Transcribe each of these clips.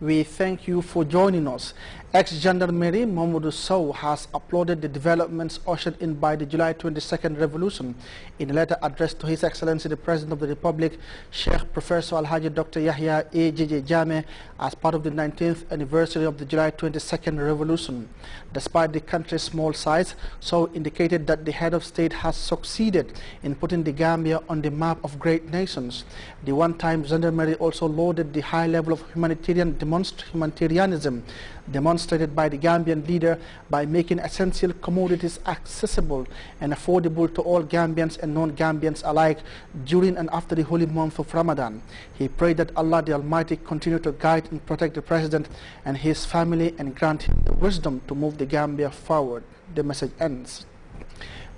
We thank you for joining us. Ex-Gendarmerie Mamadou Sow has applauded the developments ushered in by the July 22nd revolution. In a letter addressed to His Excellency the President of the Republic, Sheikh Professor Alhaji Dr. Yahya A.J.J. Jammeh, as part of the 19th anniversary of the July 22nd revolution. Despite the country's small size, Sow indicated that the head of state has succeeded in putting the Gambia on the map of great nations. The one-time Gendarmerie also lauded the high level of humanitarianism demonstrated by the Gambian leader by making essential commodities accessible and affordable to all Gambians and non-Gambians alike during and after the holy month of Ramadan. He prayed that Allah the Almighty continue to guide and protect the President and his family and grant him the wisdom to move the Gambia forward. The message ends.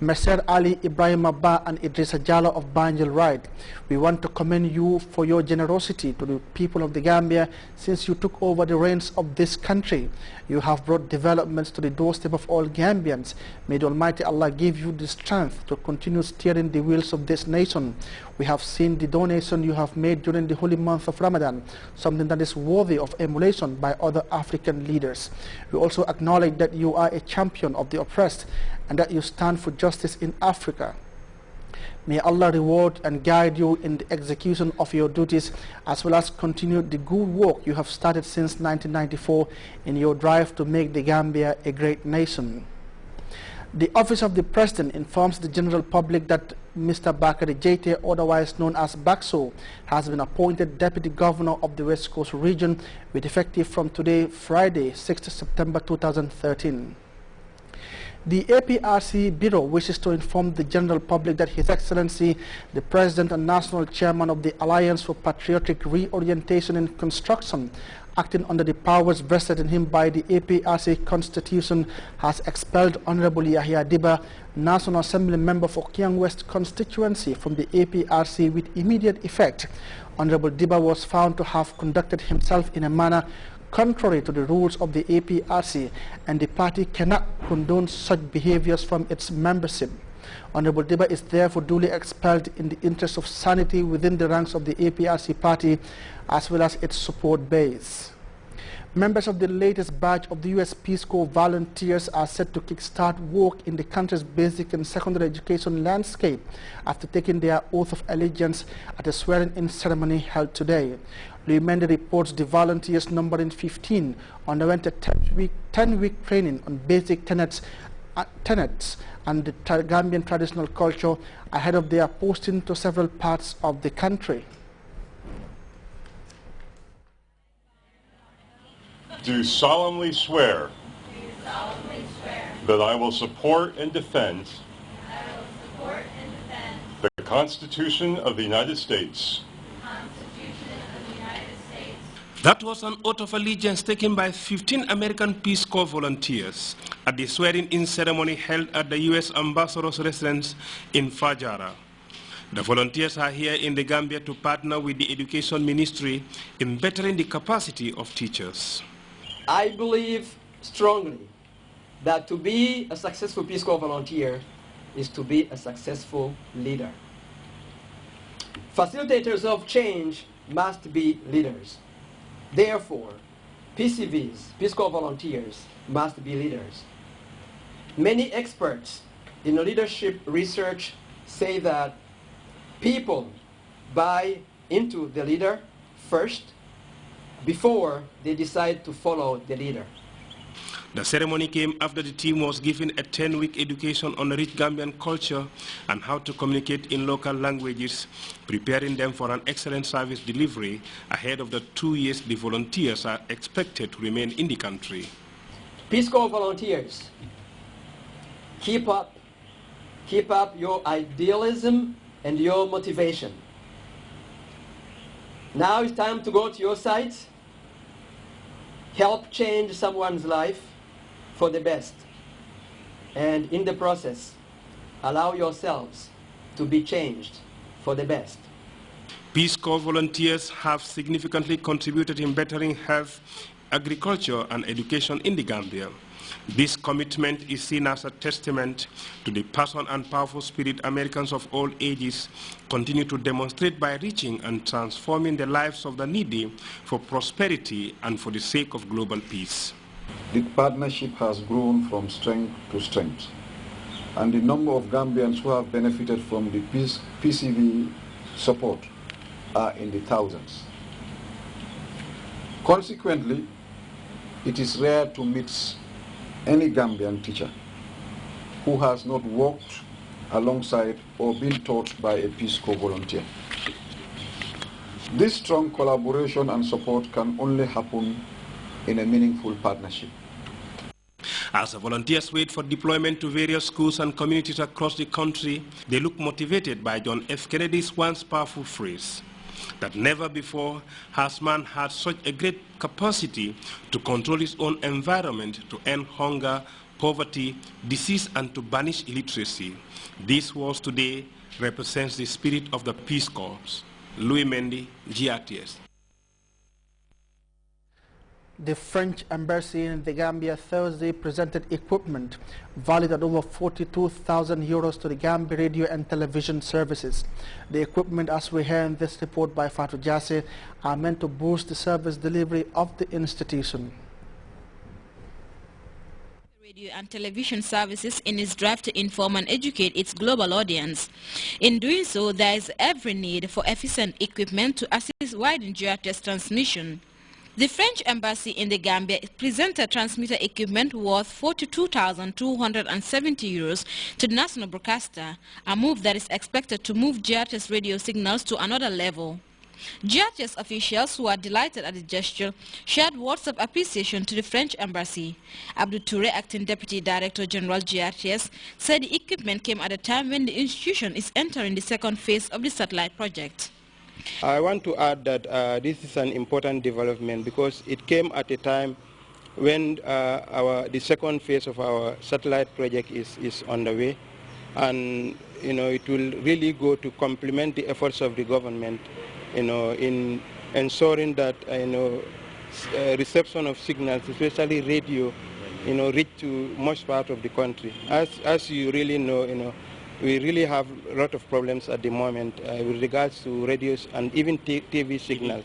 Mr. Ali Ibrahim Abba and Idrissa Jallow of Banjul write, "We want to commend you for your generosity to the people of the Gambia since you took over the reins of this country. You have brought developments to the doorstep of all Gambians. May the Almighty Allah give you the strength to continue steering the wheels of this nation. We have seen the donation you have made during the holy month of Ramadan, something that is worthy of emulation by other African leaders. We also acknowledge that you are a champion of the oppressed and that you stand for justice in Africa. May Allah reward and guide you in the execution of your duties, as well as continue the good work you have started since 1994 in your drive to make the Gambia a great nation." The Office of the President informs the general public that Mr. Bakari Jaite, otherwise known as Bakso, has been appointed Deputy Governor of the West Coast region with effective from today, Friday, 6th September 2013. The APRC Bureau wishes to inform the general public that His Excellency, the President and National Chairman of the Alliance for Patriotic Reorientation and Construction, acting under the powers vested in him by the APRC Constitution, has expelled Honorable Yahya Diba, National Assembly member for Kiang West constituency, from the APRC with immediate effect. Honorable Diba was found to have conducted himself in a manner contrary to the rules of the APRC, and the party cannot condone such behaviors from its membership. Honorable Diba is therefore duly expelled in the interest of sanity within the ranks of the APRC party as well as its support base. Members of the latest batch of the U.S. Peace Corps volunteers are set to kickstart work in the country's basic and secondary education landscape after taking their oath of allegiance at a swearing-in ceremony held today. Lumende reports the volunteers, numbering 15, underwent a 10-week training on basic tenets and the Gambian traditional culture ahead of their posting to several parts of the country. Do solemnly swear that I will support and defend the Constitution of the United States. That was an oath of allegiance taken by 15 American Peace Corps volunteers at the swearing-in ceremony held at the U.S. Ambassador's residence in Fajara. The volunteers are here in the Gambia to partner with the Education Ministry in bettering the capacity of teachers. I believe strongly that to be a successful Peace Corps volunteer is to be a successful leader. Facilitators of change must be leaders. Therefore, PCVs, Peace Corps volunteers, must be leaders. Many experts in leadership research say that people buy into the leader first before they decide to follow the leader. The ceremony came after the team was given a 10-week education on rich Gambian culture and how to communicate in local languages, preparing them for an excellent service delivery ahead of the 2 years the volunteers are expected to remain in the country. Peace Corps volunteers, keep up your idealism and your motivation. Now it's time to go to your sites, help change someone's life for the best, and in the process, allow yourselves to be changed for the best. Peace Corps volunteers have significantly contributed in bettering health, agriculture, and education in the Gambia. This commitment is seen as a testament to the passion and powerful spirit Americans of all ages continue to demonstrate by reaching and transforming the lives of the needy for prosperity and for the sake of global peace. The partnership has grown from strength to strength, and the number of Gambians who have benefited from the PCV support are in the thousands. Consequently, it is rare to meet any Gambian teacher who has not worked alongside or been taught by a Peace Corps volunteer. This strong collaboration and support can only happen in a meaningful partnership. As the volunteers wait for deployment to various schools and communities across the country, they look motivated by John F. Kennedy's once powerful phrase that never before has man had such a great capacity to control his own environment, to end hunger, poverty, disease, and to banish illiteracy. This was today represents the spirit of the Peace Corps. Louis Mendy, GRTS. The French embassy in the Gambia Thursday presented equipment valued at over 42,000 euros to the Gambia radio and television services. The equipment, as we hear in this report by Fatou Jasseh, are meant to boost the service delivery of the institution. Radio and television services in its drive to inform and educate its global audience. In doing so, there is every need for efficient equipment to assist widen GRTS transmission. The French embassy in the Gambia presented transmitter equipment worth 42,270 euros to the national broadcaster, a move that is expected to move GRTS radio signals to another level. GRTS officials, who are delighted at the gesture, shared words of appreciation to the French embassy. Abdou Touré, acting Deputy Director General GRTS, said the equipment came at a time when the institution is entering the second phase of the satellite project. I want to add that this is an important development because it came at a time when the second phase of our satellite project is on the way, and it will really go to complement the efforts of the government, in ensuring that reception of signals, especially radio, reach to most part of the country. As you really know, we really have a lot of problems at the moment with regards to radios and even TV signals,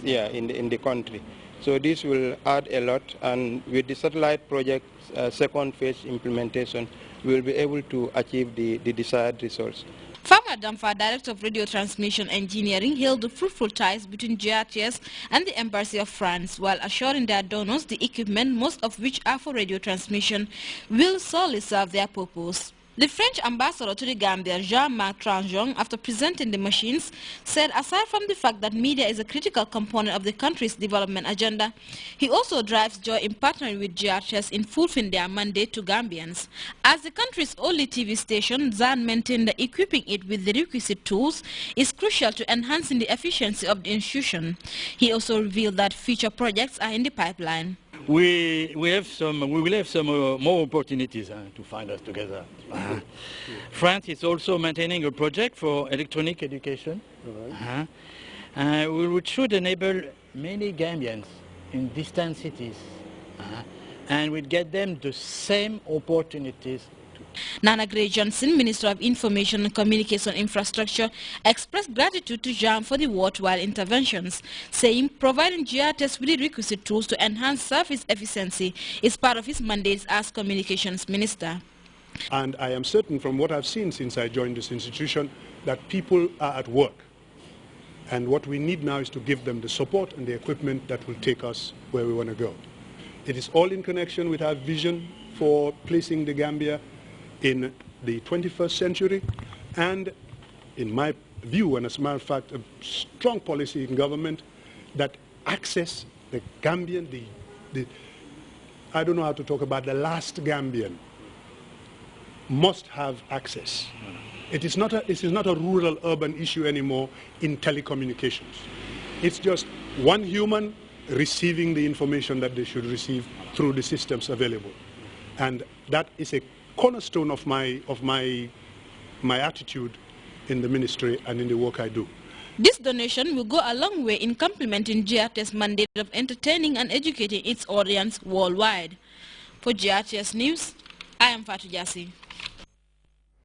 yeah, in the country. So this will add a lot, and with the satellite project second phase implementation, we will be able to achieve the desired results. Farmer Damfa, Director of Radio Transmission Engineering, hailed the fruitful ties between GRTS and the Embassy of France, while assuring their donors the equipment, most of which are for radio transmission, will solely serve their purpose. The French ambassador to the Gambia, Jean-Marc Tranjon, after presenting the machines, said aside from the fact that media is a critical component of the country's development agenda, he also drives joy in partnering with GRTS in fulfilling their mandate to Gambians. As the country's only TV station, Zan maintained that equipping it with the requisite tools is crucial to enhancing the efficiency of the institution. He also revealed that future projects are in the pipeline. We will have some more opportunities to find us together. France is also maintaining a project for electronic education, which should enable many Gambians in distant cities, and will get them the same opportunities. Nana Gray Johnson, Minister of Information and Communication Infrastructure, expressed gratitude to Jean for the worthwhile interventions, saying providing GRTS with the requisite tools to enhance service efficiency is part of his mandate as Communications Minister. And I am certain from what I've seen since I joined this institution that people are at work. And what we need now is to give them the support and the equipment that will take us where we want to go. It is all in connection with our vision for placing the Gambia in the 21st century, and in my view, and as a matter of fact, a strong policy in government that access the Gambian, I don't know how to talk about the last Gambian, must have access. It is not a rural-urban issue anymore in telecommunications. It's just one human receiving the information that they should receive through the systems available. And that is a cornerstone of my attitude in the ministry and in the work I do. This donation will go a long way in complementing GRT's mandate of entertaining and educating its audience worldwide. For GRTS News, I am Fatou Jassi.